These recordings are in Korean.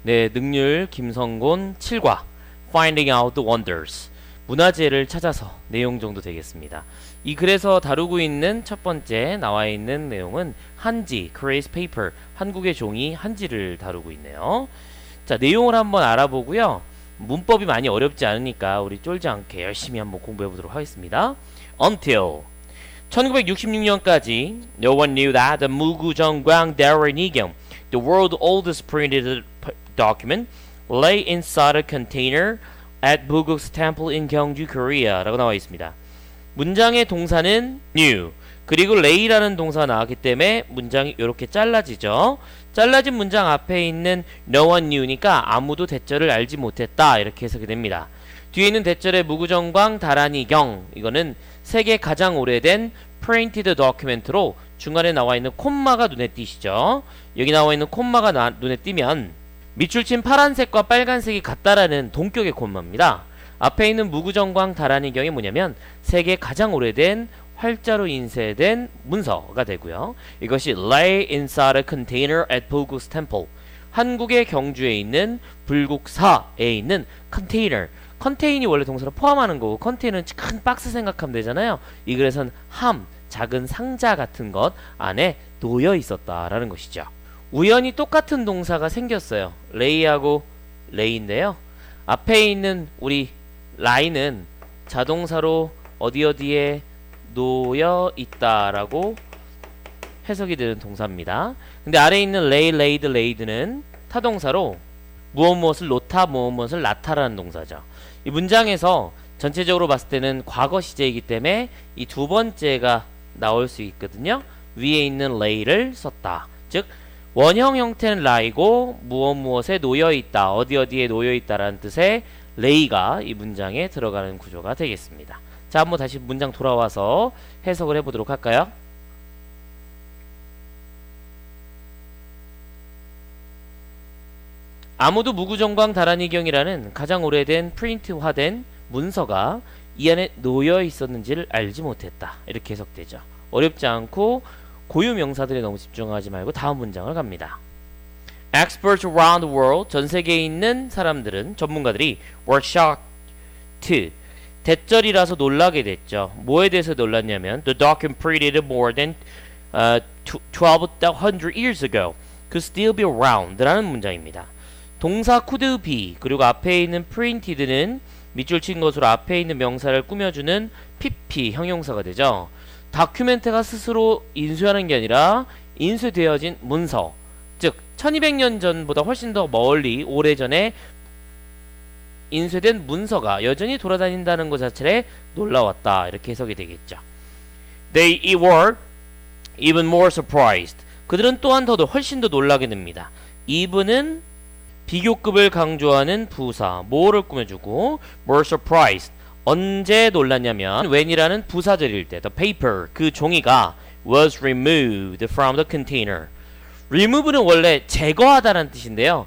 네, 능률 김성곤 7과 Finding Out the Wonders 문화재를 찾아서 내용 정도 되겠습니다. 이 글에서 다루고 있는 첫 번째 나와 있는 내용은 한지, Korea's paper, 한국의 종이 한지를 다루고 있네요. 자, 내용을 한번 알아보고요. 문법이 많이 어렵지 않으니까 우리 쫄지 않게 열심히 한번 공부해 보도록 하겠습니다. Until 1966년까지 no one knew that the 무구정광 대원이경, the world's oldest printed document, lay inside a container at Buguk's temple in Gyeongju, Korea 라고 나와 있습니다. 문장의 동사는 knew, 그리고 lay라는 동사가 나왔기 때문에 문장이 이렇게 잘라지죠. 잘라진 문장 앞에 있는 no one knew니까 아무도 대절을 알지 못했다 이렇게 해석이 됩니다. 뒤에 있는 대절의 무구정광 다란이경, 이거는 세계 가장 오래된 printed document로 중간에 나와 있는 콤마가 눈에 띄시죠. 여기 나와 있는 콤마가 눈에 띄면 밑줄 친 파란색과 빨간색이 같다라는 동격의 콤마입니다. 앞에 있는 무구정광 다란이경이 뭐냐면 세계 가장 오래된 활자로 인쇄된 문서가 되고요. 이것이 lay inside a container at Bulguk's temple, 한국의 경주에 있는 불국사에 있는 컨테이너, 컨테인이 원래 동사로 포함하는 거고 컨테이너는 큰 박스 생각하면 되잖아요. 이 글에선 함, 작은 상자 같은 것 안에 놓여 있었다라는 것이죠. 우연히 똑같은 동사가 생겼어요. lay하고 lay인데요. 앞에 있는 우리 lie는 자동사로 어디에 놓여 있다라고 해석이 되는 동사입니다. 근데 아래에 있는 lay, laid, laid는 타동사로 무엇을 놓다, 무엇을 낳다라는 동사죠. 이 문장에서 전체적으로 봤을 때는 과거 시제이기 때문에 이 두 번째가 나올 수 있거든요. 위에 있는 lay를 썼다. 즉 원형 형태는 lie고 무엇에 놓여 있다, 어디에 놓여 있다라는 뜻의 lay가 이 문장에 들어가는 구조가 되겠습니다. 자, 한번 다시 문장 돌아와서 해석을 해보도록 할까요? 아무도 무구정광 다란이경이라는 가장 오래된 프린트화된 문서가 이 안에 놓여 있었는지를 알지 못했다. 이렇게 해석되죠. 어렵지 않고 고유 명사들에 너무 집중하지 말고 다음 문장을 갑니다. Experts around the world, 전 세계에 있는 사람들은, 전문가들이 were shocked to, 대절이라서 놀라게 됐죠. 뭐에 대해서 놀랐냐면 the document printed more than 1200 years ago could still be around 라는 문장입니다. 동사 could be 그리고 앞에 있는 printed는 밑줄 친 것으로 앞에 있는 명사를 꾸며주는 pp 형용사가 되죠. 다큐멘트가 스스로 인쇄하는 게 아니라 인쇄되어진 문서, 즉 1200년 전보다 훨씬 더 멀리 오래전에 인쇄된 문서가 여전히 돌아다닌다는 것 자체에 놀라웠다. 이렇게 해석이 되겠죠. They were even more surprised. 그들은 또한 훨씬 더 놀라게 됩니다. even은 비교급을 강조하는 부사, more를 꾸며주고 more surprised. 언제 놀랐냐면 when이라는 부사절일 때 the paper, 그 종이가 was removed from the container. remove는 원래 제거하다라는 뜻인데요.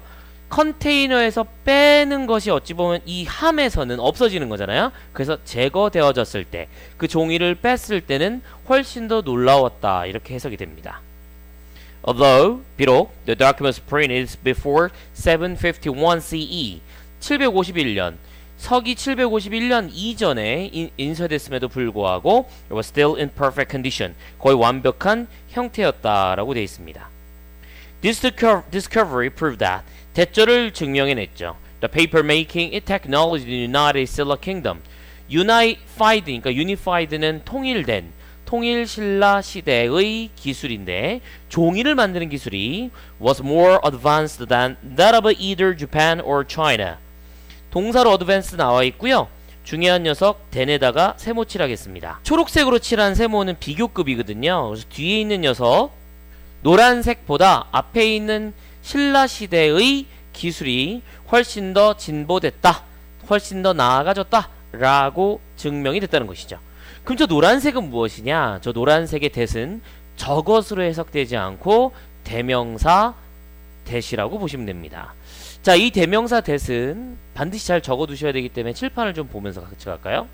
컨테이너에서 빼는 것이 어찌 보면 이 함에서는 없어지는 거잖아요. 그래서 제거되어졌을 때, 그 종이를 뺐을 때는 훨씬 더 놀라웠다. 이렇게 해석이 됩니다. Although, 비록 the document was printed before 751 CE, 751년, 서기 751년 이전에 인쇄됐음에도 불구하고 it was still in perfect condition, 거의 완벽한 형태였다라고 되어 있습니다. This discovery proved that, 대절을 증명해냈죠. The paper making technology in the United Silla Kingdom. Unified니까 unified는 통일된, 통일신라 시대의 기술인데 종이를 만드는 기술이 was more advanced than that of either Japan or China. 동사로 advanced 나와 있고요. 중요한 녀석 den에다가 세모 칠하겠습니다. 초록색으로 칠한 세모는 비교급이거든요. 그래서 뒤에 있는 녀석 노란색보다 앞에 있는 신라시대의 기술이 훨씬 더 진보됐다, 훨씬 더 나아가졌다 라고 증명이 됐다는 것이죠. 그럼 저 노란색은 무엇이냐? 저 노란색의 that은 저것으로 해석되지 않고 대명사 that이라고 보시면 됩니다. 자, 이 대명사 that은 반드시 잘 적어두셔야 되기 때문에 칠판을 좀 보면서 같이 갈까요?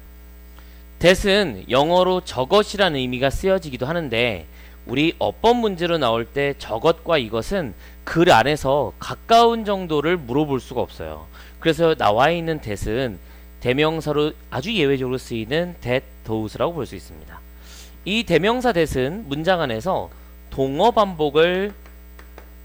that은 영어로 저것이라는 의미가 쓰여지기도 하는데 우리 어법 문제로 나올 때 저것과 이것은 글 안에서 가까운 정도를 물어볼 수가 없어요. 그래서 나와 있는 that은 대명사로 아주 예외적으로 쓰이는 that, those라고 볼 수 있습니다. 이 대명사 that은 문장 안에서 동어 반복을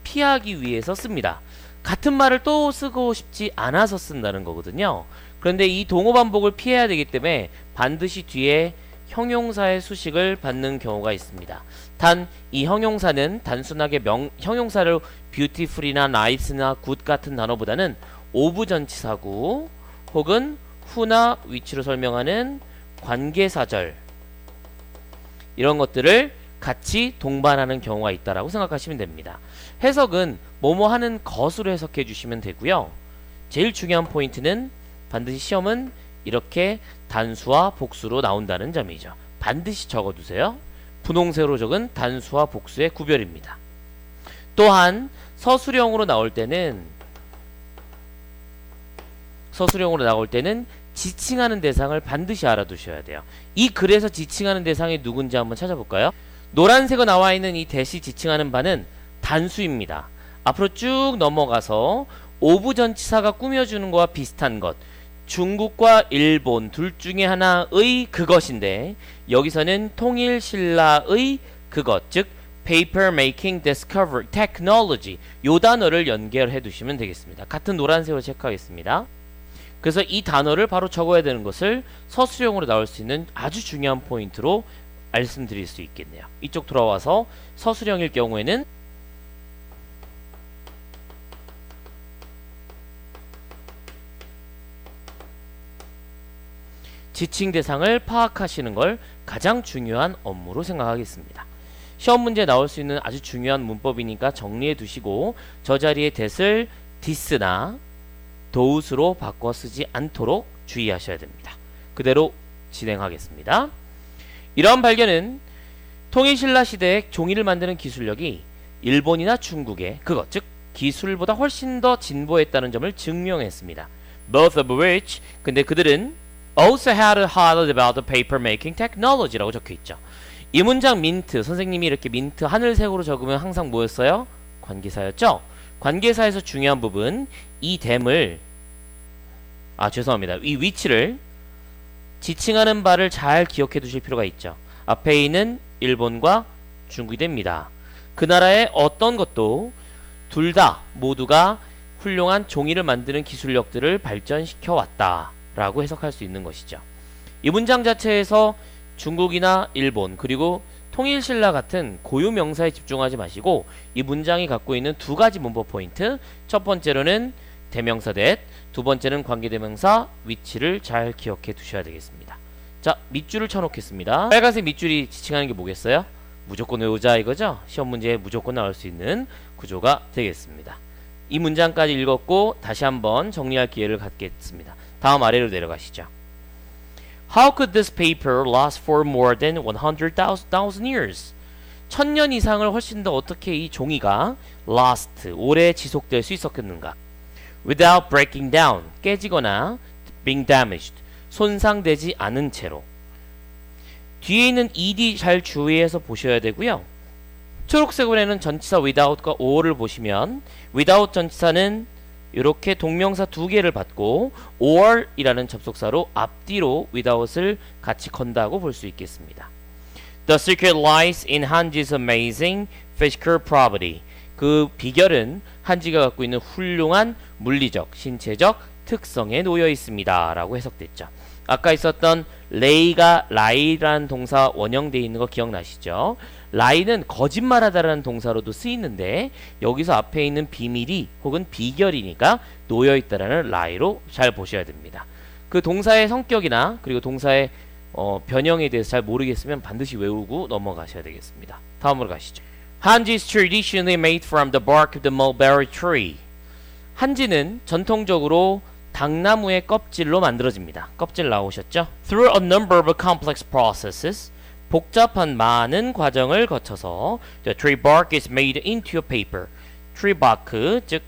피하기 위해서 씁니다. 같은 말을 또 쓰고 싶지 않아서 쓴다는 거거든요. 그런데 이 동어 반복을 피해야 되기 때문에 반드시 뒤에 형용사의 수식을 받는 경우가 있습니다. 단 이 형용사는 단순하게 형용사를 beautiful이나 nice나 good 같은 단어보다는 오브전치사구 혹은 who나 which로 설명하는 관계사절 이런 것들을 같이 동반하는 경우가 있다라고 생각하시면 됩니다. 해석은 뭐뭐 하는 것으로 해석해 주시면 되고요. 제일 중요한 포인트는 반드시 시험은 이렇게 단수와 복수로 나온다는 점이죠. 반드시 적어두세요. 분홍색으로 적은 단수와 복수의 구별입니다. 또한 서술형으로 나올 때는 지칭하는 대상을 반드시 알아두셔야 돼요. 이 글에서 지칭하는 대상이 누군지 한번 찾아볼까요? 노란색으로 나와 있는 이 대시 지칭하는 바는 단수입니다. 앞으로 쭉 넘어가서 오브전치사가 꾸며주는 것과 비슷한 것, 중국과 일본 둘 중에 하나의 그것인데 여기서는 통일신라의 그것, 즉 Paper Making Discovery Technology 요 단어를 연결해 두시면 되겠습니다. 같은 노란색으로 체크하겠습니다. 그래서 이 단어를 바로 적어야 되는 것을 서술형으로 나올 수 있는 아주 중요한 포인트로 말씀드릴 수 있겠네요. 이쪽 돌아와서 서술형일 경우에는 지칭 대상을 파악하시는 걸 가장 중요한 업무로 생각하겠습니다. 시험 문제에 나올 수 있는 아주 중요한 문법이니까 정리해 두시고 저 자리에 that을 this나 those로 바꿔 쓰지 않도록 주의하셔야 됩니다. 그대로 진행하겠습니다. 이러한 발견은 통일신라 시대에 종이를 만드는 기술력이 일본이나 중국의 그것, 즉 기술보다 훨씬 더 진보했다는 점을 증명했습니다. Both of which, 근데 그들은 also had a hard about the paper making technology라고 적혀있죠. 이 문장 민트, 선생님이 이렇게 민트 하늘색으로 적으면 항상 뭐였어요? 관계사였죠? 관계사에서 중요한 부분, 이 댐을 죄송합니다. 이 위치를 지칭하는 바를 잘 기억해 두실 필요가 있죠. 앞에 있는 일본과 중국이 됩니다. 그 나라의 어떤 것도 둘 다 모두가 훌륭한 종이를 만드는 기술력들을 발전시켜 왔다 라고 해석할 수 있는 것이죠. 이 문장 자체에서 중국이나 일본 그리고 통일신라 같은 고유 명사에 집중하지 마시고 이 문장이 갖고 있는 두 가지 문법 포인트, 첫 번째로는 대명사 that, 두 번째는 관계대명사 which를 잘 기억해 두셔야 되겠습니다. 자, 밑줄을 쳐놓겠습니다. 빨간색 밑줄이 지칭하는 게 뭐겠어요? 무조건 외우자 이거죠? 시험 문제에 무조건 나올 수 있는 구조가 되겠습니다. 이 문장까지 읽었고 다시 한번 정리할 기회를 갖겠습니다. 다음 아래로 내려가시죠. How could this paper last for more than 100,000 years? 1000년 이상을 훨씬 더 어떻게 이 종이가 last, 오래 지속될 수 있었겠는가? Without breaking down, 깨지거나 being damaged, 손상되지 않은 채로. 뒤에 있는 ed 잘 주의해서 보셔야 되고요. 초록색으로는 전치사 without과 or를 보시면 without 전치사는 이렇게 동명사 두 개를 받고 or 이라는 접속사로 앞뒤로 without을 같이 건다고 볼 수 있겠습니다. The secret lies in 한지's amazing physical property. 그 비결은 한지가 갖고 있는 훌륭한 물리적, 신체적 특성에 놓여 있습니다. 라고 해석됐죠. 아까 있었던 lay가 lie라는 동사 원형되어 있는 거 기억나시죠? lie는 거짓말하다라는 동사로도 쓰이는데 여기서 앞에 있는 비밀이 혹은 비결이니까 놓여있다라는 lie로 잘 보셔야 됩니다. 그 동사의 성격이나 그리고 동사의 변형에 대해서 잘 모르겠으면 반드시 외우고 넘어가셔야 되겠습니다. 다음으로 가시죠. 한지 is traditionally made from the bark of the mulberry tree. 한지는 전통적으로 당나무의 껍질로 만들어집니다. 껍질 나오셨죠? Through a number of complex processes, 복잡한 많은 과정을 거쳐서 the tree bark is made into a paper. tree bark, 즉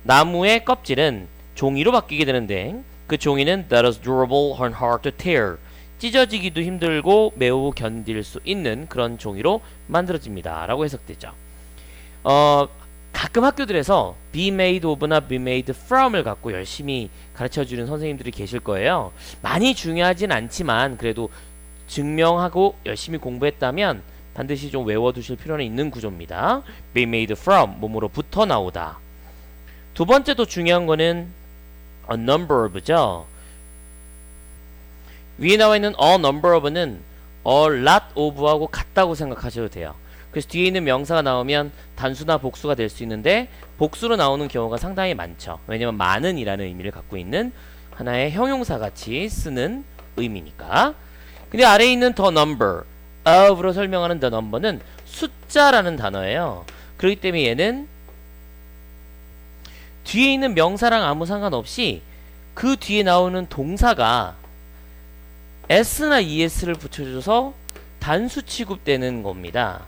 나무의 껍질은 종이로 바뀌게 되는데 그 종이는 that is durable and hard to tear. 찢어지기도 힘들고 매우 견딜 수 있는 그런 종이로 만들어집니다 라고 해석되죠. 가끔 학교들에서 be made of나 be made from을 갖고 열심히 가르쳐주는 선생님들이 계실 거예요. 많이 중요하진 않지만 그래도 증명하고 열심히 공부했다면 반드시 좀 외워두실 필요는 있는 구조입니다. be made from, 몸으로부터 나오다. 두 번째도 중요한 거는 a number of죠. 위에 나와 있는 a number of는 a lot of하고 같다고 생각하셔도 돼요. 그래서 뒤에 있는 명사가 나오면 단수나 복수가 될 수 있는데 복수로 나오는 경우가 상당히 많죠. 왜냐면 많은 이라는 의미를 갖고 있는 하나의 형용사 같이 쓰는 의미니까. 근데 아래에 있는 the number of로 설명하는 the number는 숫자라는 단어예요. 그렇기 때문에 얘는 뒤에 있는 명사랑 아무 상관없이 그 뒤에 나오는 동사가 s나 es를 붙여줘서 단수 취급되는 겁니다.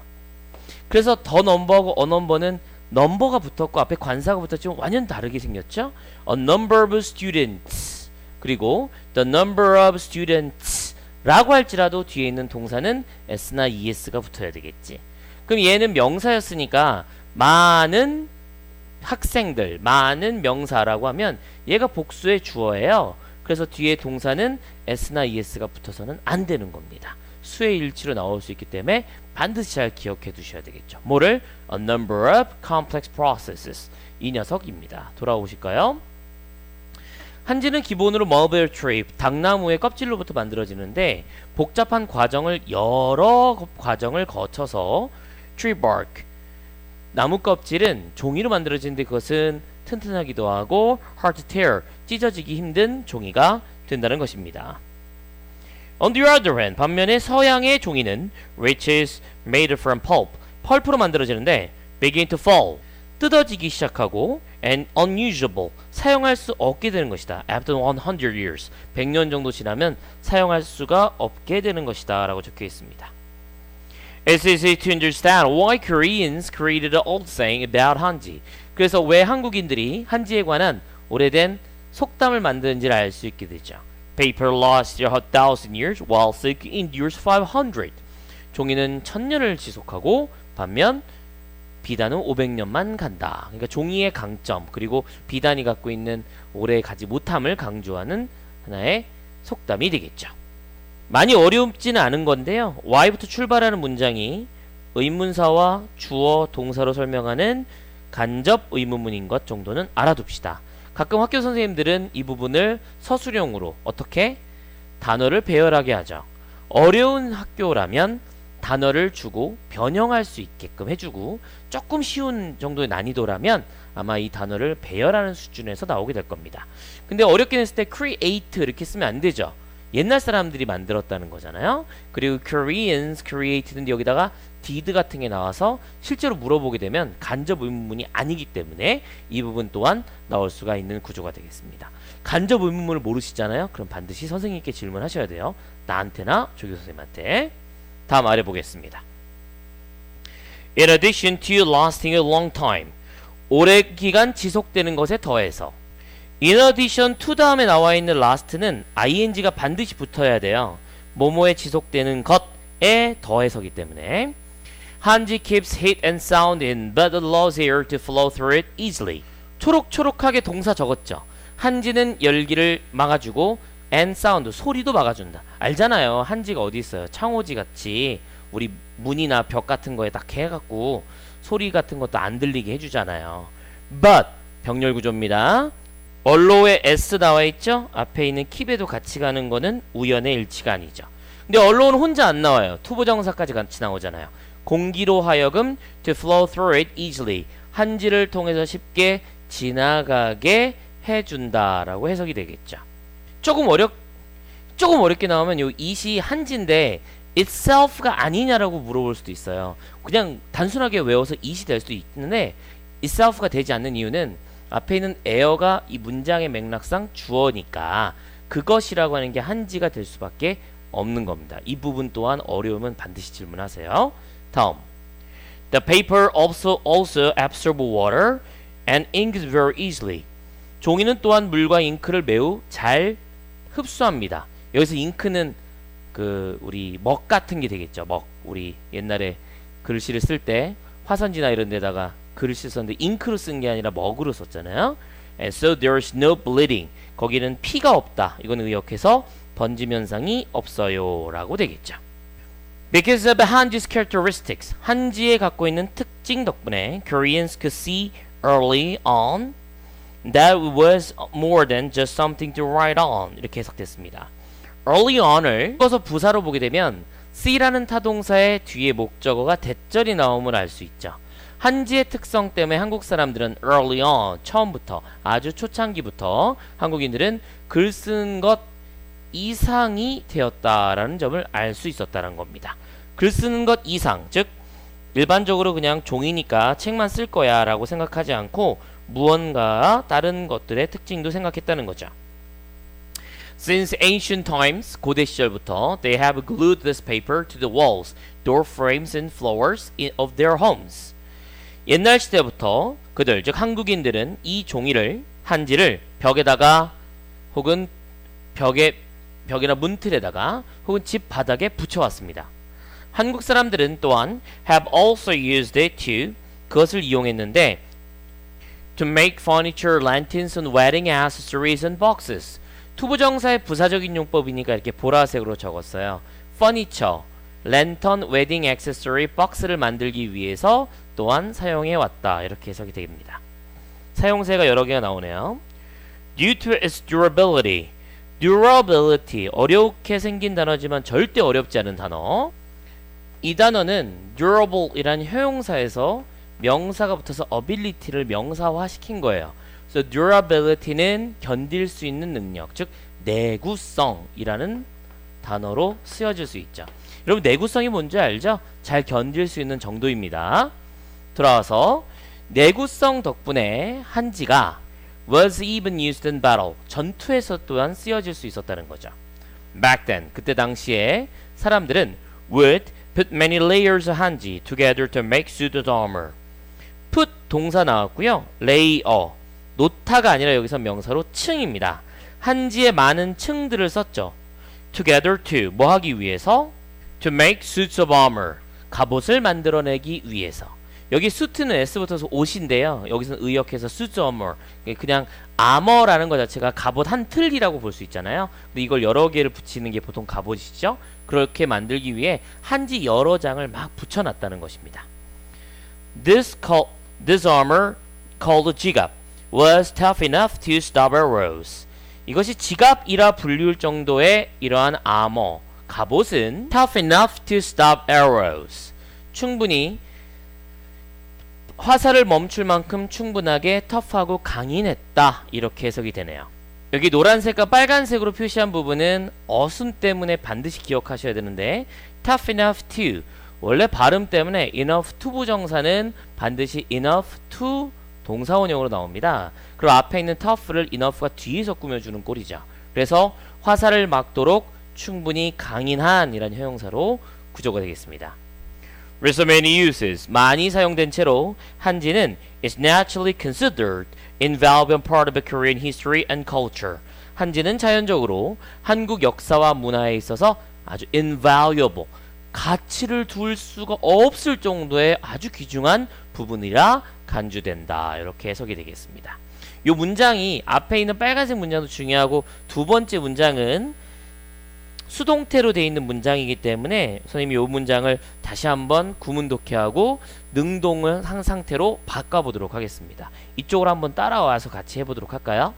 그래서 the number하고 a number는 넘버가 붙었고 앞에 관사가 붙었지만 완전 다르게 생겼죠. A number of students 그리고 the number of students 라고 할지라도 뒤에 있는 동사는 s나 es가 붙어야 되겠지. 그럼 얘는 명사였으니까 많은 학생들, 많은 명사라고 하면 얘가 복수의 주어예요. 그래서 뒤에 동사는 s나 es가 붙어서는 안 되는 겁니다. 수의 일치로 나올 수 있기 때문에 반드시 잘 기억해 두셔야 되겠죠. 뭐를? A number of complex processes. 이 녀석입니다. 돌아오실까요? 한지는 기본으로 mulberry tree, 당나무의 껍질로부터 만들어지는데 복잡한 과정을 여러 과정을 거쳐서 tree bark, 나무 껍질은 종이로 만들어지는데 그것은 튼튼하기도 하고 hard to tear, 찢어지기 힘든 종이가 된다는 것입니다. On the other hand, 반면에 서양의 종이는 which is made from pulp, 펄프로 만들어지는데 begin to fall, 뜯어지기 시작하고 and unusable, 사용할 수 없게 되는 것이다. After 100 years, 100년 정도 지나면 사용할 수가 없게 되는 것이다 라고 적혀 있습니다. It's easy to understand why Koreans created an old saying about 한지. 그래서 왜 한국인들이 한지에 관한 오래된 속담을 만드는지를 알 수 있게 되죠. Paper lasts 1,000 years while silk endures 500. 종이는 1000년을 지속하고 반면 비단은 500년만 간다. 그러니까 종이의 강점 그리고 비단이 갖고 있는 오래 가지 못함을 강조하는 하나의 속담이 되겠죠. 많이 어렵지는 않은 건데요. Y부터 출발하는 문장이 의문사와 주어, 동사로 설명하는 간접 의문문인 것 정도는 알아둡시다. 가끔 학교 선생님들은 이 부분을 서술형으로 어떻게? 단어를 배열하게 하죠. 어려운 학교라면 단어를 주고 변형할 수 있게끔 해주고 조금 쉬운 정도의 난이도라면 아마 이 단어를 배열하는 수준에서 나오게 될 겁니다. 근데 어렵게 냈을 때 create 이렇게 쓰면 안 되죠. 옛날 사람들이 만들었다는 거잖아요. 그리고 Koreans created인데 여기다가 did 같은 게 나와서 실제로 물어보게 되면 간접 의문문이 아니기 때문에 이 부분 또한 나올 수가 있는 구조가 되겠습니다. 간접 의문문을 모르시잖아요. 그럼 반드시 선생님께 질문하셔야 돼요. 나한테나 조교 선생님한테. 다음 아래 보겠습니다. In addition to lasting a long time, 오래 기간 지속되는 것에 더해서 In addition to 다음에 나와 있는 last는 ing가 반드시 붙어야 돼요. 뭐뭐에 지속되는 것에 더해서기 때문에 한지 keeps heat and sound in but allows air to flow through it easily. 초록초록하게 동사 적었죠. 한지는 열기를 막아주고 and sound, 소리도 막아준다. 알잖아요. 한지가 어디 있어요. 창호지 같이 우리 문이나 벽 같은 거에 딱 해갖고 소리 같은 것도 안 들리게 해주잖아요. but 병렬 구조입니다. allow에 s 나와 있죠. 앞에 있는 keep에도 같이 가는 거는 우연의 일치가 아니죠. 근데 allow는 혼자 안 나와요. 투부정사까지 같이 나오잖아요. 공기로 하여금 to flow through it easily, 한지를 통해서 쉽게 지나가게 해준다라고 해석이 되겠죠. 조금 어렵게 나오면 요 it이 한지인데 itself가 아니냐라고 물어볼 수도 있어요. 그냥 단순하게 외워서 it이 될 수도 있는데 itself가 되지 않는 이유는 앞에 있는 air가 이 문장의 맥락상 주어니까 그것이라고 하는 게 한지가 될 수밖에 없는 겁니다. 이 부분 또한 어려우면 반드시 질문하세요. 다음, the paper also absorbs water and ink very easily. 종이는 또한 물과 잉크를 매우 잘 흡수합니다. 여기서 잉크는 그 우리 먹 같은 게 되겠죠. 먹. 우리 옛날에 글씨를 쓸 때 화선지나 이런 데다가 글씨 썼는데 잉크로 쓴 게 아니라 먹으로 썼잖아요. And so there's no bleeding. 거기는 피가 없다. 이건 의역해서 번짐 현상이 없어요 라고 되겠죠. Because of Hanji's characteristics, 한지에 갖고 있는 특징 덕분에 Koreans could see early on that it was more than just something to write on. 이렇게 해석됐습니다. early on을 읽어서 부사로 보게 되면 see라는 타동사의 뒤에 목적어가 대절이 나옴을 알 수 있죠. 한지의 특성 때문에 한국 사람들은 early on, 처음부터, 아주 초창기부터 한국인들은 글 쓰는 것 이상이 되었다라는 점을 알 수 있었다는 겁니다. 글 쓰는 것 이상, 즉 일반적으로 그냥 종이니까 책만 쓸 거야 라고 생각하지 않고 무언가 다른 것들의 특징도 생각했다는 거죠. Since ancient times, 고대 시절부터 they have glued this paper to the walls, door frames and floors of their homes. 옛날 시대부터 그들, 즉 한국인들은 이 종이를, 한지를 벽에다가 혹은 벽이나 문틀에다가 혹은 집 바닥에 붙여왔습니다. 한국 사람들은 또한 have also used it to, 그것을 이용했는데 to make furniture, lanterns, and wedding accessories and boxes. 투부정사의 부사적인 용법이니까 이렇게 보라색으로 적었어요. furniture, lantern, wedding accessory, box를 만들기 위해서 또한 사용해왔다. 이렇게 해석이 됩니다. 사용세가 여러 개가 나오네요. Due to its durability, durability, 어렵게 생긴 단어지만 절대 어렵지 않은 단어. 이 단어는 durable 이라는 효용사에서 명사가 붙어서 ability를 명사화시킨 거예요. 그래서 durability는 견딜 수 있는 능력, 즉 내구성이라는 단어로 쓰여질 수 있죠. 여러분 내구성이 뭔지 알죠? 잘 견딜 수 있는 정도입니다. 돌아와서 내구성 덕분에 한지가 was even used in battle, 전투에서 또한 쓰여질 수 있었다는 거죠. Back then, 그때 당시에 사람들은 would put many layers of 한지 together to make suited armor. put 동사 나왔고요. layer, 놓다가 아니라 여기서 명사로 층입니다. 한지에 많은 층들을 썼죠. together to, 뭐 하기 위해서? to make suits of armor, 갑옷을 만들어내기 위해서. 여기 suit는 S 붙어서 옷인데요. 여기서는 의역해서 suits of armor, 그냥 armor라는 것 자체가 갑옷 한 틀이라고 볼 수 있잖아요. 근데 이걸 여러 개를 붙이는 게 보통 갑옷이죠. 그렇게 만들기 위해 한지 여러 장을 막 붙여놨다는 것입니다. This armor, called 지갑, was tough enough to stop arrows. 이것이 지갑이라 불릴 정도의 이러한 아머, 갑옷은 tough enough to stop arrows. 충분히 화살을 멈출 만큼 충분하게 터프하고 강인했다. 이렇게 해석이 되네요. 여기 노란색과 빨간색으로 표시한 부분은 어순 때문에 반드시 기억하셔야 되는데 tough enough to, 원래 발음 때문에 enough to 부정사는 반드시 enough to 동사원형으로 나옵니다. 그리고 앞에 있는 tough를 enough가 뒤에서 꾸며주는 꼴이죠. 그래서 화살을 막도록 충분히 강인한 이란 형용사로 구조가 되겠습니다. With so many uses, 많이 사용된 채로 한지는 is naturally considered invaluable part of Korean history and culture. 한지는 자연적으로 한국 역사와 문화에 있어서 아주 invaluable, 가치를 둘 수가 없을 정도의 아주 귀중한 부분이라 간주된다. 이렇게 해석이 되겠습니다. 이 문장이 앞에 있는 빨간색 문장도 중요하고 두 번째 문장은 수동태로 되어 있는 문장이기 때문에 선생님이 이 문장을 다시 한번 구문 독해하고 능동을 한 상태로 바꿔보도록 하겠습니다. 이쪽으로 한번 따라와서 같이 해보도록 할까요?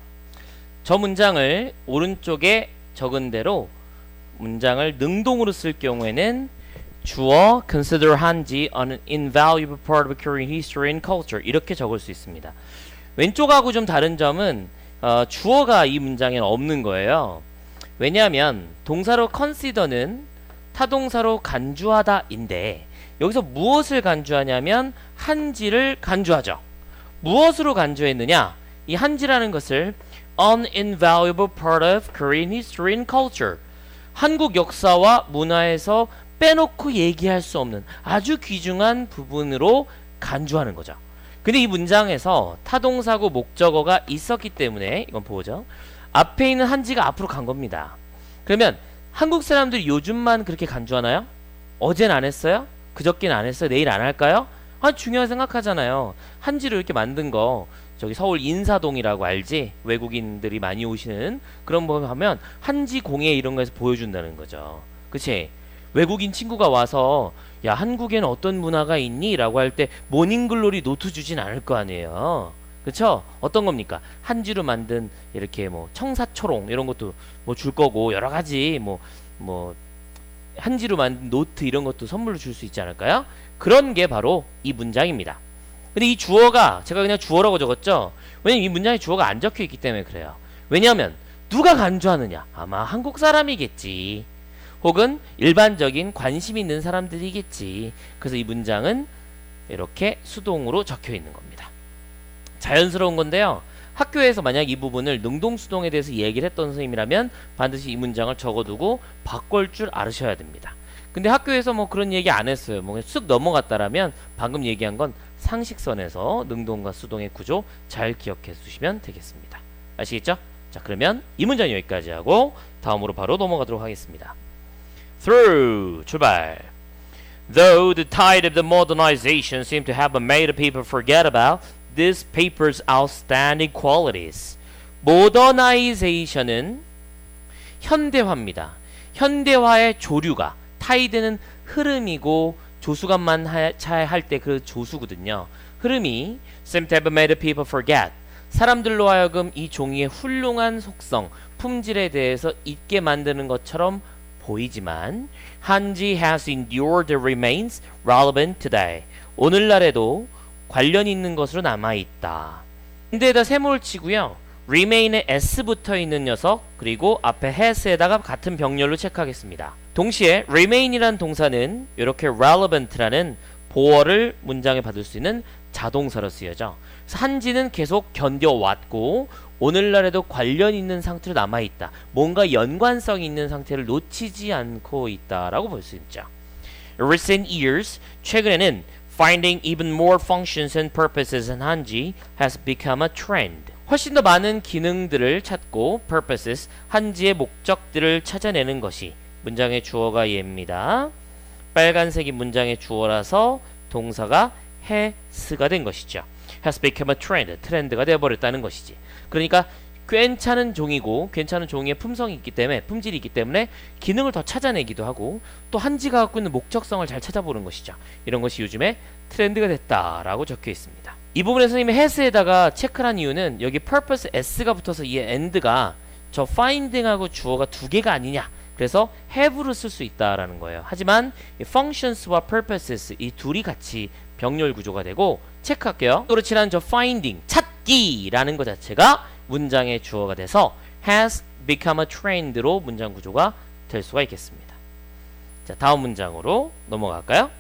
저 문장을 오른쪽에 적은 대로 문장을 능동으로 쓸 경우에는 주어 consider 한지 an invaluable part of Korean history and culture 이렇게 적을 수 있습니다. 왼쪽하고 좀 다른 점은 주어가 이 문장에는 없는 거예요. 왜냐하면 동사로 consider는 타동사로 간주하다인데 여기서 무엇을 간주하냐면 한지를 간주하죠. 무엇으로 간주했느냐? 이 한지라는 것을 an invaluable part of Korean history and culture, 한국 역사와 문화에서 빼놓고 얘기할 수 없는 아주 귀중한 부분으로 간주하는 거죠. 근데 이 문장에서 타동사고 목적어가 있었기 때문에 이건 보죠. 앞에 있는 한지가 앞으로 간 겁니다. 그러면 한국 사람들이 요즘만 그렇게 간주하나요? 어젠 안 했어요? 그저께는 안 했어요? 내일 안 할까요? 중요하게 생각하잖아요. 한지로 이렇게 만든 거 저기 서울 인사동이라고 알지? 외국인들이 많이 오시는 그런 거 하면 한지 공예 이런 거에서 보여준다는 거죠. 그치? 외국인 친구가 와서 야 한국에는 어떤 문화가 있니? 라고 할 때 모닝글로리 노트 주진 않을 거 아니에요. 그쵸? 어떤 겁니까? 한지로 만든 이렇게 뭐 청사초롱 이런 것도 뭐 줄 거고 여러 가지 뭐 한지로 만든 노트 이런 것도 선물로 줄 수 있지 않을까요? 그런 게 바로 이 문장입니다. 근데 이 주어가 제가 그냥 주어라고 적었죠? 왜냐면 이 문장에 주어가 안 적혀 있기 때문에 그래요. 왜냐하면 누가 간주하느냐? 아마 한국 사람이겠지. 혹은 일반적인 관심 있는 사람들이겠지. 그래서 이 문장은 이렇게 수동으로 적혀 있는 겁니다. 자연스러운 건데요. 학교에서 만약 이 부분을 능동수동에 대해서 얘기를 했던 선생님이라면 반드시 이 문장을 적어두고 바꿀 줄 알으셔야 됩니다. 근데 학교에서 뭐 그런 얘기 안 했어요. 뭐 쑥 넘어갔다라면 방금 얘기한 건 상식선에서 능동과 수동의 구조 잘 기억해 두시면 되겠습니다. 아시겠죠? 자, 그러면 이 문장 여기까지 하고 다음으로 바로 넘어가도록 하겠습니다. Through 출발. Though the tide of the modernization seemed to have made people forget about this paper's outstanding qualities. 모더나이제이션은 현대화입니다. 현대화의 조류가 타이드는 흐름이고 조수간만 할 때 그 조수거든요. 흐름이 seemed to have made people forget. 사람들로 하여금 이 종이의 훌륭한 속성, 품질에 대해서 잊게 만드는 것처럼 보이지만 한지 has endured the remains relevant today. 오늘날에도 관련 있는 것으로 남아있다. 근데에다 세모를 치고요. remain에 s 붙어 있는 녀석 그리고 앞에 has에다가 같은 병렬로 체크하겠습니다. 동시에 remain이란 동사는 이렇게 relevant라는 보어를 문장에 받을 수 있는 자동사로 쓰여져. 그래서 한지는 계속 견뎌왔고 오늘날에도 관련 있는 상태로 남아있다. 뭔가 연관성 있는 상태를 놓치지 않고 있다라고 볼 수 있죠. In recent years, 최근에는 finding even more functions and purposes in 한지 has become a trend. 훨씬 더 많은 기능들을 찾고 purposes, 한지의 목적들을 찾아내는 것이 문장의 주어가 얘입니다. 빨간색이 문장의 주어라서 동사가 has가 된 것이죠. has become a trend, 트렌드가 되어버렸다는 것이지. 그러니까 괜찮은 종이고 괜찮은 종이의 품성이 있기 때문에 품질이 있기 때문에 기능을 더 찾아내기도 하고 또 한지가 갖고 있는 목적성을 잘 찾아보는 것이죠. 이런 것이 요즘에 트렌드가 됐다라고 적혀 있습니다. 이 부분에 선생님이 has에다가 체크를 한 이유는 여기 purpose s가 붙어서 이 and가 저 finding하고 주어가 두 개가 아니냐. 그래서 have를 쓸 수 있다라는 거예요. 하지만 이 functions와 purposes 이 둘이 같이 병렬 구조가 되고 체크할게요. 그렇지 않은 저 finding, 찾기라는 것 자체가 문장의 주어가 돼서 has become a trend로 문장 구조가 될 수가 있겠습니다. 자, 다음 문장으로 넘어갈까요?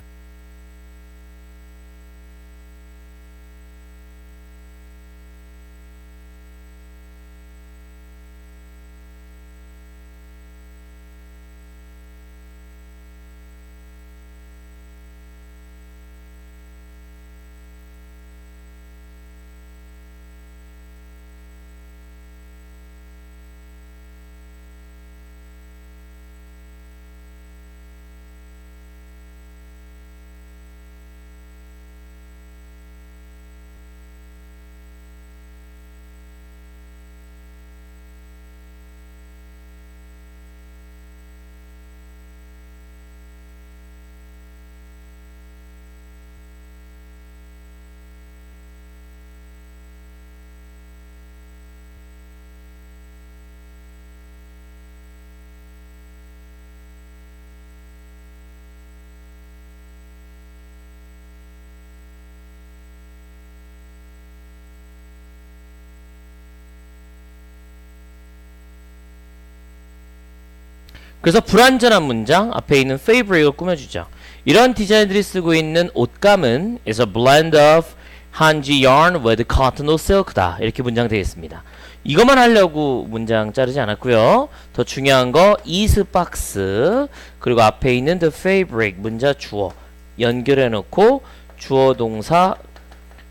그래서 불완전한 문장 앞에 있는 fabric을 꾸며주죠. 이런 디자인들이 쓰고 있는 옷감은 is a blend of 한지 yarn with cotton or silk다. 이렇게 문장 되겠습니다. 이것만 하려고 문장 자르지 않았고요. 더 중요한 거 is box 그리고 앞에 있는 the fabric 문자 주어 연결해 놓고 주어 동사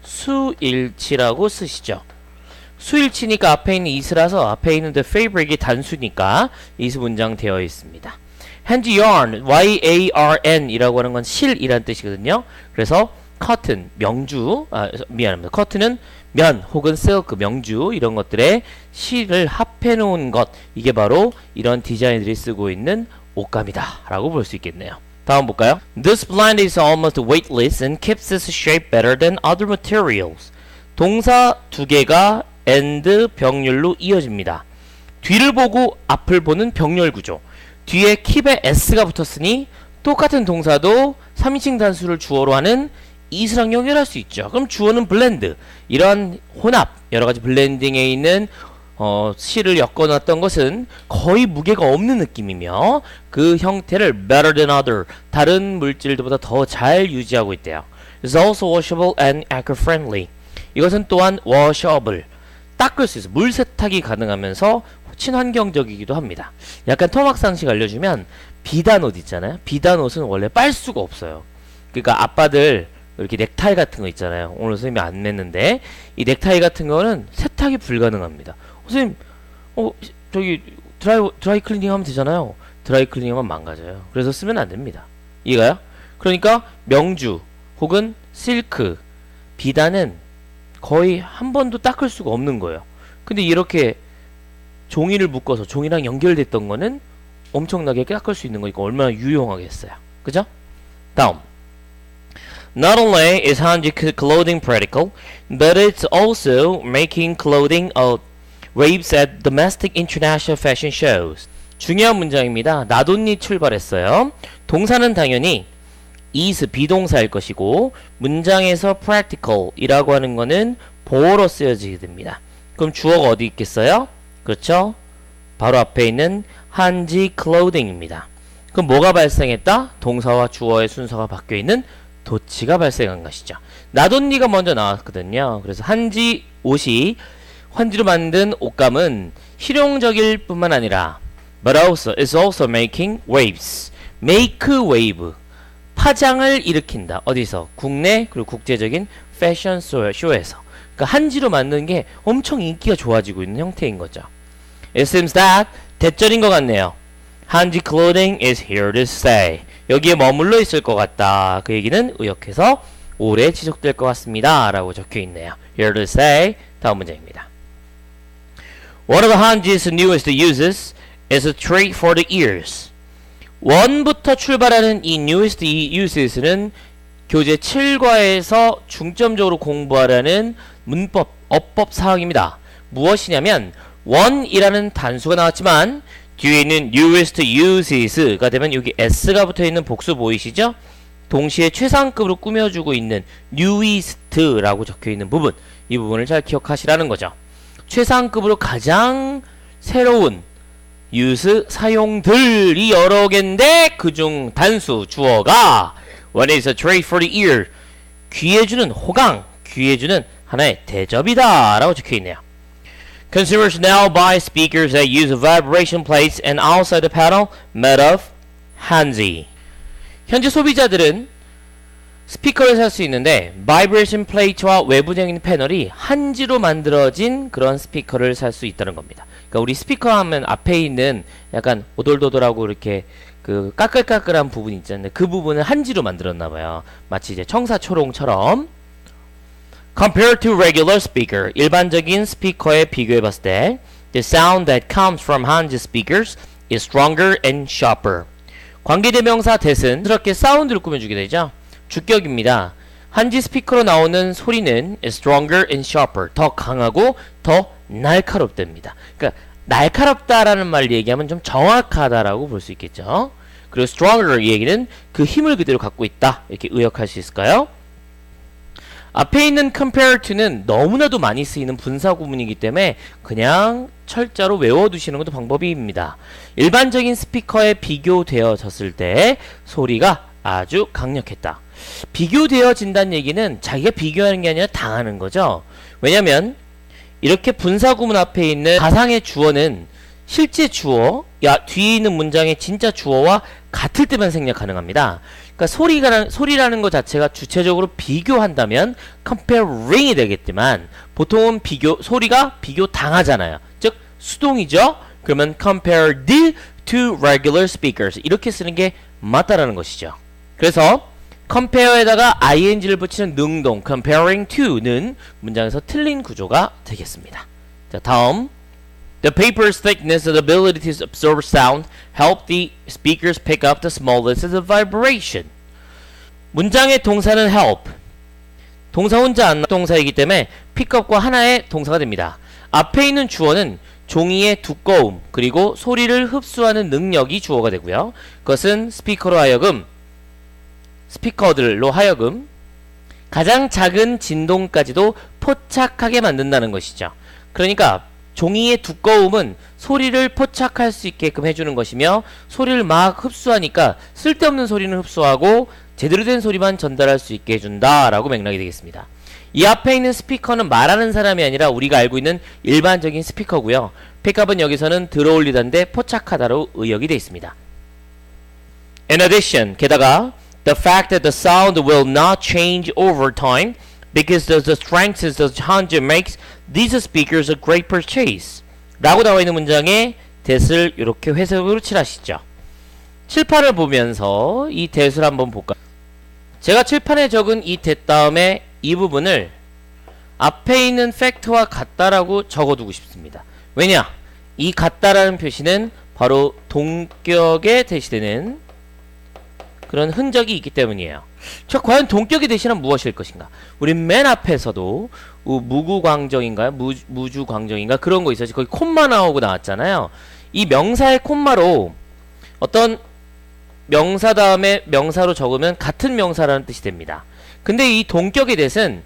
수일치라고 쓰시죠. 수일치니까 앞에 있는 is라서 앞에 있는 the fabric이 단수니까 is 문장 되어 있습니다. handy yarn, Y-A-R-N 이라고 하는 건 실이란 뜻이거든요. 그래서 cotton, 명주, 미안합니다. cotton은 면 혹은 silk, 명주 이런 것들의 실을 합해 놓은 것, 이게 바로 이런 디자인들이 쓰고 있는 옷감이다 라고 볼 수 있겠네요. 다음 볼까요? This blanket is almost weightless and keeps its shape better than other materials. 동사 두 개가 and 병렬로 이어집니다. 뒤를 보고 앞을 보는 병렬 구조. 뒤에 keep에 s가 붙었으니 똑같은 동사도 3인칭 단수를 주어로 하는 is랑 연결할 수 있죠. 그럼 주어는 blend. 이러한 혼합, 여러가지 블렌딩에 있는 실을 엮어놨던 것은 거의 무게가 없는 느낌이며 그 형태를 better than other, 다른 물질들보다 더 잘 유지하고 있대요. It's also washable and eco-friendly. 이것은 또한 washable, 닦을 수 있어. 물 세탁이 가능하면서 친환경적이기도 합니다. 약간 토막상식 알려주면 비단옷 있잖아요. 비단옷은 원래 빨 수가 없어요. 그러니까 아빠들 이렇게 넥타이 같은 거 있잖아요. 오늘 선생님이 안 냈는데 이 넥타이 같은 거는 세탁이 불가능합니다. 선생님 저기 드라이 클리닝 하면 되잖아요. 드라이 클리닝 하면 망가져요. 그래서 쓰면 안 됩니다. 이해가요? 그러니까 명주 혹은 실크, 비단은 거의 한 번도 닦을 수가 없는 거예요. 근데 이렇게 종이를 묶어서 종이랑 연결됐던 거는 엄청나게 닦을 수 있는 거니까 얼마나 유용하겠어요. 그죠? 다음. Not only is hanji clothing practical, but it's also making clothing waves at domestic international fashion shows. 중요한 문장입니다. 나돈니 출발했어요. 동사는 당연히 is 비동사일 것이고 문장에서 practical 이라고 하는 거는 보어로 쓰여지게 됩니다. 그럼 주어가 어디 있겠어요? 그렇죠? 바로 앞에 있는 한지 clothing입니다. 그럼 뭐가 발생했다? 동사와 주어의 순서가 바뀌어있는 도치가 발생한 것이죠. 나돈니가 먼저 나왔거든요. 그래서 한지 옷이 환지로 만든 옷감은 실용적일 뿐만 아니라 but also is also making waves. make wave. 파장을 일으킨다. 어디서? 국내 그리고 국제적인 패션 쇼에서. 그러니까 한지로 만든 게 엄청 인기가 좋아지고 있는 형태인 거죠. It seems that 대절인 것 같네요. 한지 clothing is here to stay. 여기에 머물러 있을 것 같다. 그 얘기는 의역해서 오래 지속될 것 같습니다. 라고 적혀 있네요. Here to stay. 다음 문제입니다. One of Hanji's newest uses is a treat for the ears. 1부터 출발하는 이 newest uses는 교재 7과에서 중점적으로 공부하라는 문법, 어법 사항입니다. 무엇이냐면 one이라는 단수가 나왔지만 뒤에 있는 newest uses가 되면 여기 s가 붙어있는 복수 보이시죠? 동시에 최상급으로 꾸며주고 있는 newest라고 적혀있는 부분, 이 부분을 잘 기억하시라는 거죠. 최상급으로 가장 새로운 use 사용들이 여러 개인데 그중 단수 주어가 What is a treat for the ear? 귀에 주는 호강, 귀에 주는 하나의 대접이다 라고 적혀있네요. Consumers now buy speakers that use vibration plates and outside the panel made of hanji. 현재 소비자들은 스피커를 살 수 있는데 바이브레이션 플레이트와 외부적인 패널이 한지로 만들어진 그런 스피커를 살 수 있다는 겁니다. 그러니까 우리 스피커 하면 앞에 있는 약간 오돌도돌하고 이렇게 그 까끌까끌한 부분 있잖아요. 그 부분을 한지로 만들었나 봐요. 마치 이제 청사초롱처럼. Compared to regular speaker, 일반적인 스피커에 비교해 봤을 때 the sound that comes from Hanji speakers is stronger and sharper. 관계대명사 that은 스럽게 사운드를 꾸며주게 되죠. 주격입니다. 한지 스피커로 나오는 소리는 stronger and sharper, 더 강하고 더 날카롭답니다. 그러니까 날카롭다라는 말을 얘기하면 좀 정확하다라고 볼 수 있겠죠. 그리고 stronger 이 얘기는 그 힘을 그대로 갖고 있다, 이렇게 의역할 수 있을까요? 앞에 있는 compare to는 너무나도 많이 쓰이는 분사 구문이기 때문에 그냥 철자로 외워두시는 것도 방법입니다. 일반적인 스피커에 비교되어졌을 때 소리가 아주 강력했다. 비교되어진다는 얘기는 자기가 비교하는 게 아니라 당하는 거죠. 왜냐면 이렇게 분사 구문 앞에 있는 가상의 주어는 실제 주어, 뒤에 있는 문장의 진짜 주어와 같을 때만 생략 가능합니다. 그러니까 소리라는 것 자체가 주체적으로 비교한다면 comparing이 되겠지만 보통은 소리가 비교 당하잖아요. 즉 수동이죠. 그러면 compared to regular speakers 이렇게 쓰는 게 맞다라는 것이죠. 그래서 compare에다가 ing를 붙이는 능동 comparing to는 문장에서 틀린 구조가 되겠습니다. 자, 다음 The paper's thickness and ability to absorb sound help the speakers pick up the smallest of the vibration. 문장의 동사는 help. 동사 혼자 안 동사이기 때문에 pickup과 하나의 동사가 됩니다. 앞에 있는 주어는 종이의 두꺼움 그리고 소리를 흡수하는 능력이 주어가 되고요. 그것은 스피커들로 하여금 가장 작은 진동까지도 포착하게 만든다는 것이죠. 그러니까 종이의 두꺼움은 소리를 포착할 수 있게끔 해주는 것이며 소리를 막 흡수하니까 쓸데없는 소리는 흡수하고 제대로 된 소리만 전달할 수 있게 해준다 라고 맥락이 되겠습니다. 이 앞에 있는 스피커는 말하는 사람이 아니라 우리가 알고 있는 일반적인 스피커고요. 픽업은 여기서는 들어올리다인데 포착하다로 의역이 되어 있습니다. In addition, 게다가 the fact that the sound will not change over time because the strength the Hanji makes these speakers a great purchase 라고 나와 있는 문장에 that을 이렇게 회색으로 칠하시죠. 칠판을 보면서 이 that을 한번 볼까요? 제가 칠판에 적은 이 that 다음에 이 부분을 앞에 있는 fact와 같다라고 적어두고 싶습니다. 왜냐? 이 같다라는 표시는 바로 동격에 대시되는 그런 흔적이 있기 때문이에요. 자, 과연 동격이 대신한 무엇일 것인가? 우리 맨 앞에서도 무구광정인가요? 무주광정인가? 그런 거 있었지. 거기 콤마 나오고 나왔잖아요. 이 명사의 콤마로 어떤 명사 다음에 명사로 적으면 같은 명사라는 뜻이 됩니다. 근데 이 동격의 대신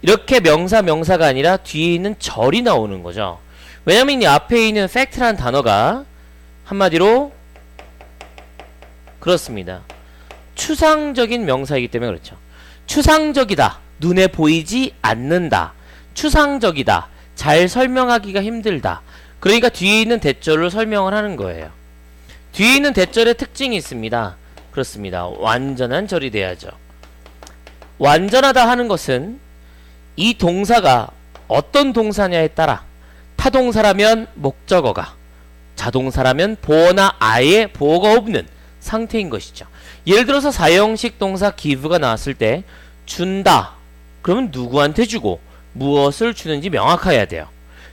이렇게 명사가 아니라 뒤에 있는 절이 나오는 거죠. 왜냐면 이 앞에 있는 fact라는 단어가 한마디로 그렇습니다. 추상적인 명사이기 때문에 그렇죠. 추상적이다. 눈에 보이지 않는다. 추상적이다. 잘 설명하기가 힘들다. 그러니까 뒤에 있는 대절로 설명을 하는 거예요. 뒤에 있는 대절의 특징이 있습니다. 그렇습니다. 완전한 절이 돼야죠. 완전하다 하는 것은 이 동사가 어떤 동사냐에 따라 타동사라면 목적어가, 자동사라면 보어나 아예 보어가 없는 상태인 것이죠. 예를 들어서 사형식 동사 give가 나왔을 때 준다. 그러면 누구한테 주고 무엇을 주는지 명확해야 돼요.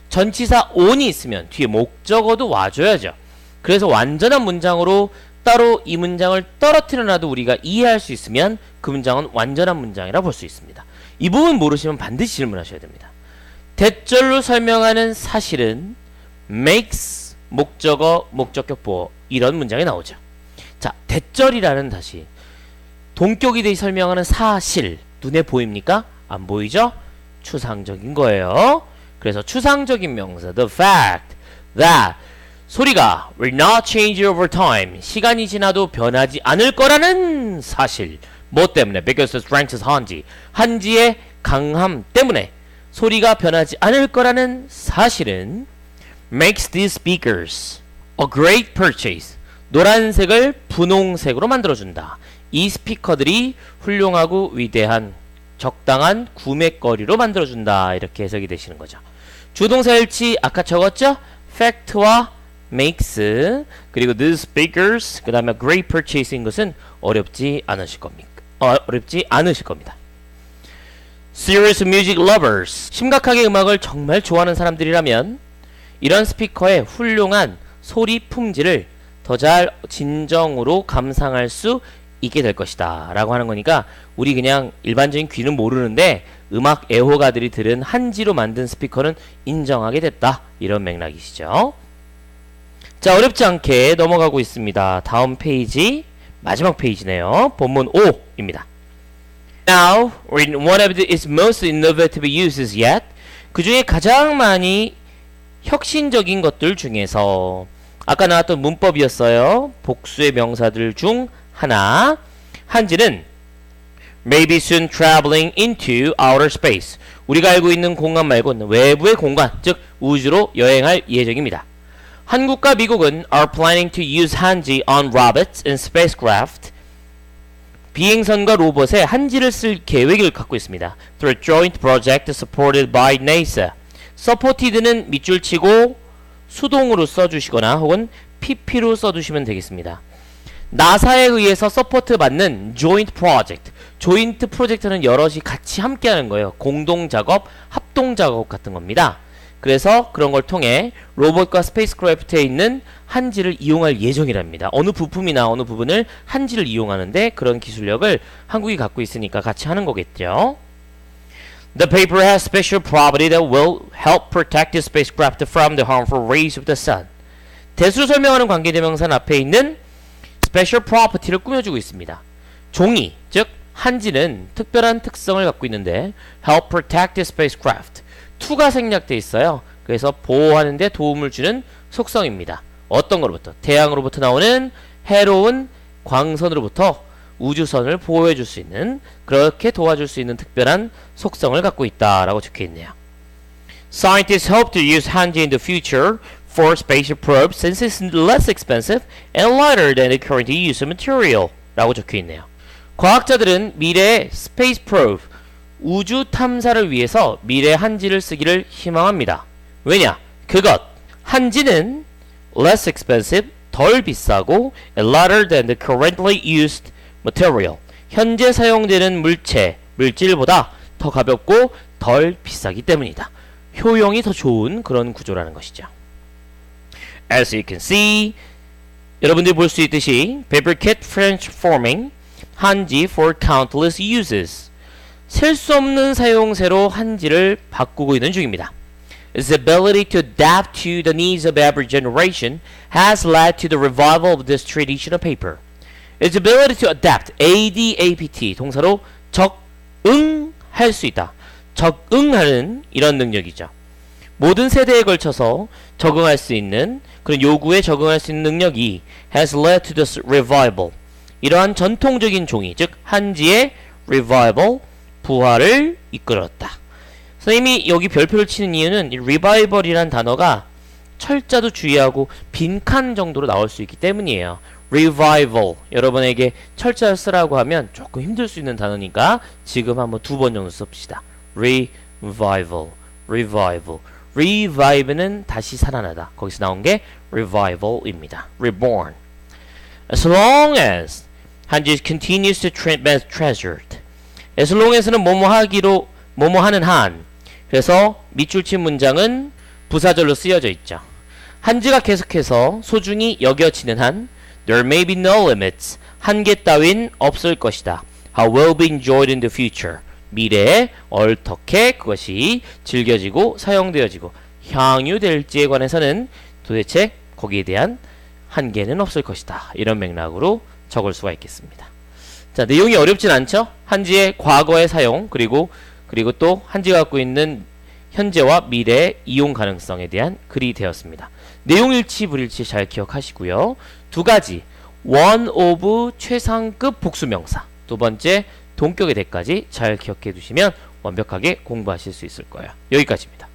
전치사 on이 있으면 뒤에 목적어도 와줘야죠. 그래서 완전한 문장으로 따로 이 문장을 떨어뜨려놔도 우리가 이해할 수 있으면 그 문장은 완전한 문장이라 볼 수 있습니다. 이 부분 모르시면 반드시 질문하셔야 됩니다. 대절로 설명하는 사실은 makes 목적어, 목적격 보어 이런 문장이 나오죠. 자, 대절이라는 다시 동격에 대해 설명하는 사실 눈에 보입니까? 안 보이죠? 추상적인 거예요. 그래서 추상적인 명사 the fact that 소리가 will not change over time 시간이 지나도 변하지 않을 거라는 사실 뭐 때문에? because the strength is 한지의 강함 때문에 소리가 변하지 않을 거라는 사실은 makes these speakers a great purchase 노란색을 분홍색으로 만들어준다. 이 스피커들이 훌륭하고 위대한 적당한 구매거리로 만들어준다. 이렇게 해석이 되시는 거죠. 주동사 일치 아까 적었죠? fact와 makes 그리고 these speakers 그 다음에 great purchase인 것은 어렵지 않으실 겁니다. Serious music lovers 심각하게 음악을 정말 좋아하는 사람들이라면 이런 스피커의 훌륭한 소리 품질을 더 잘 진정으로 감상할 수 있게 될 것이다 라고 하는 거니까 우리 그냥 일반적인 귀는 모르는데 음악 애호가들이 들은 한지로 만든 스피커는 인정하게 됐다 이런 맥락이시죠. 자, 어렵지 않게 넘어가고 있습니다. 다음 페이지 마지막 페이지네요. 본문 5입니다. Now, in one of its most innovative uses yet 그 중에 가장 많이 혁신적인 것들 중에서 아까 나왔던 문법이었어요. 복수의 명사들 중 하나 한지는 may be soon traveling into outer space 우리가 알고 있는 공간 말고는 외부의 공간 즉 우주로 여행할 예정입니다. 한국과 미국은 are planning to use 한지 on rockets and spacecraft 비행선과 로봇에 한지를 쓸 계획을 갖고 있습니다. Through a joint project supported by NASA. supported는 밑줄 치고 수동으로 써주시거나 혹은 pp로 써주시면 되겠습니다. 나사에 의해서 서포트 받는 joint project. 조인트 프로젝트는 여럿이 같이 함께하는 거예요. 공동 작업, 합동 작업 같은 겁니다. 그래서 그런 걸 통해 로봇과 스페이스크래프트에 있는 한지를 이용할 예정이랍니다. 어느 부품이나 어느 부분을 한지를 이용하는데 그런 기술력을 한국이 갖고 있으니까 같이 하는 거겠죠. The paper has special property that will help protect the spacecraft from the harmful rays of the sun. 대수로 설명하는 관계대명사는 앞에 있는 special property를 꾸며주고 있습니다. 종이, 즉 한지는 특별한 특성을 갖고 있는데 help protect the spacecraft. to가 생략돼 있어요. 그래서 보호하는 데 도움을 주는 속성입니다. 어떤 거로부터? 태양으로부터 나오는 해로운 광선으로부터 우주선을 보호해 줄 수 있는, 그렇게 도와줄 수 있는 특별한 속성을 갖고 있다라고 적혀 있네요. Scientists hope to use 한지 in the future for spaceship probes since it's less expensive and lighter than the currently used material 라고 적혀 있네요. 과학자들은 미래의 스페이스 프로브, 우주 탐사를 위해서 미래 한지를 쓰기를 희망합니다. 왜냐? 그것, 한지는 less expensive, 덜 비싸고 and lighter than the currently used material, 현재 사용되는 물질보다 더 가볍고 덜 비싸기 때문이다. 효용이 더 좋은 그런 구조라는 것이죠. As you can see, 여러분들이 볼 수 있듯이 paper kept transforming 한지 for countless uses. 셀 수 없는 사용새로 한지를 바꾸고 있는 중입니다. Its ability to adapt to the needs of every generation has led to the revival of this tradition of paper. Its ability to adapt, adapt, 동사로 적응할 수 있다. 적응하는 이런 능력이죠. 모든 세대에 걸쳐서 적응할 수 있는, 그런 요구에 적응할 수 있는 능력이 has led to this revival. 이러한 전통적인 종이, 즉 한지의 revival, 부활을 이끌었다. 선생님이 여기 별표를 치는 이유는 이 revival이란 단어가 철자도 주의하고 빈칸 정도로 나올 수 있기 때문이에요. revival, 여러분에게 철자를 쓰라고 하면 조금 힘들 수 있는 단어니까 지금 한번 2번 정도 씁시다. revival, revival. revive는 다시 살아나다. 거기서 나온 게 revival입니다. reborn. As long as 한지 continues to be treasured. as long as는 뭐뭐 하는 한. 그래서 밑줄 친 문장은 부사절로 쓰여져 있죠. 한지가 계속해서 소중히 여겨지는 한 there may be no limits. 한계 따윈 없을 것이다. how will be enjoyed in the future. 미래에 어떻게 그것이 즐겨지고 사용되어지고 향유될지에 관해서는 도대체 거기에 대한 한계는 없을 것이다. 이런 맥락으로 적을 수가 있겠습니다. 자, 내용이 어렵진 않죠? 한지의 과거의 사용, 그리고 또 한지가 갖고 있는 현재와 미래의 이용 가능성에 대한 글이 되었습니다. 내용 일치, 불일치 잘 기억하시고요. 두 가지, one of 최상급 복수명사, 두 번째 동격의 대까지 잘 기억해 두시면 완벽하게 공부하실 수 있을 거예요. 여기까지입니다.